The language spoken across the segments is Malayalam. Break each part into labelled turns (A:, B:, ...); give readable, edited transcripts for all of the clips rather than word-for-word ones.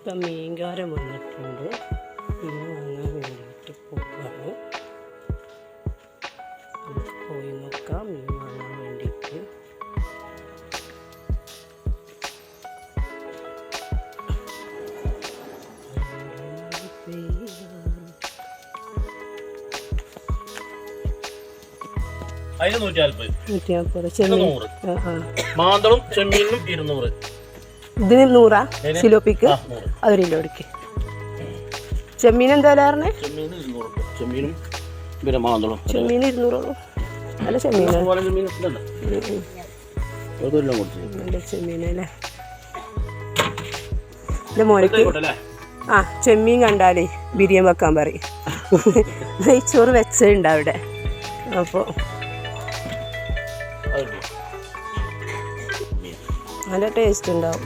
A: ഇപ്പം മീൻകാരൻ വന്നിട്ടുണ്ട്. മീൻ വാങ്ങാൻ വേണ്ടിയിട്ട് പോവുകയാണ്. പോയി നോക്കാം മീൻ വാങ്ങാൻ വേണ്ടിയിട്ട്.
B: അതിന് 140
A: മാന്തളും
B: ചെമ്മീനും 200.
A: ഇതിന് 100 സിലോപ്പിക്ക് അതൊരു കിലോ എടുക്ക്. ചെമ്മീൻ എന്താ പറഞ്ഞേ?
B: ചെമ്മീനും പിന്നെ മാന്തളും.
A: ചെമ്മീൻ 200 അല്ല ചെമ്മീനല്ലേ എൻ്റെ മോനക്ക് ചെമ്മീൻ കണ്ടാലേ ബിരിയാണി വെക്കാൻ പറയും. നെയ്ച്ചോറ് വെച്ചുണ്ട് അവിടെ. അപ്പോൾ നല്ല ടേസ്റ്റ് ഉണ്ടാവും.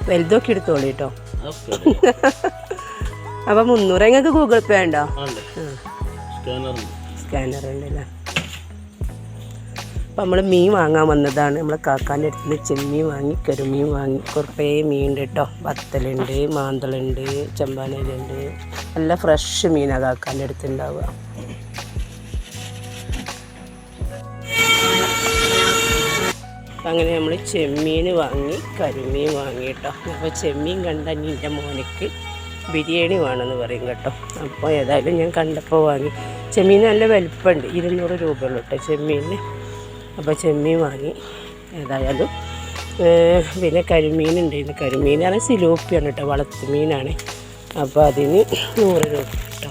A: വലുതൊക്കെ എടുത്തോളൂ കേട്ടോ. അപ്പം 300 നിങ്ങൾക്ക് ഗൂഗിൾ പേ ഉണ്ടോ? സ്കാനർ ഉണ്ടല്ലേ. അപ്പം നമ്മൾ മീൻ വാങ്ങാൻ വന്നതാണ്. നമ്മൾ കാക്കാൻ്റെ അടുത്ത് നിന്ന് ചെമ്മീൻ വാങ്ങി കരിമീൻ വാങ്ങി കുറേ മീൻ ഉണ്ട് കേട്ടോ. വത്തലുണ്ട്, മാന്തളുണ്ട്, ചെമ്പാനയിലുണ്ട്. നല്ല ഫ്രഷ് മീനാണ് കാക്കാൻ്റെ അടുത്ത് ഉണ്ടാവുക. അങ്ങനെ നമ്മൾ ചെമ്മീൻ വാങ്ങി കരിമീൻ വാങ്ങി കേട്ടോ. അപ്പോൾ ചെമ്മീൻ കണ്ട എൻ്റെ മോനക്ക് ബിരിയാണി വേണമെന്ന് പറയും കേട്ടോ. അപ്പോൾ ഏതായാലും ഞാൻ കണ്ടപ്പോൾ വാങ്ങി. ചെമ്മീൻ നല്ല വലിപ്പമുണ്ട്. 200 രൂപയുള്ളൂ കേട്ടോ ചെമ്മീന്. അപ്പോൾ ചെമ്മീൻ വാങ്ങി. ഏതായാലും പിന്നെ കരിമീനുണ്ട്. കരിമീനാണ് സിലോപ്പിയാണ് കേട്ടോ, വളർത്തു മീനാണ്. അപ്പോൾ അതിന് 100 രൂപ കേട്ടോ.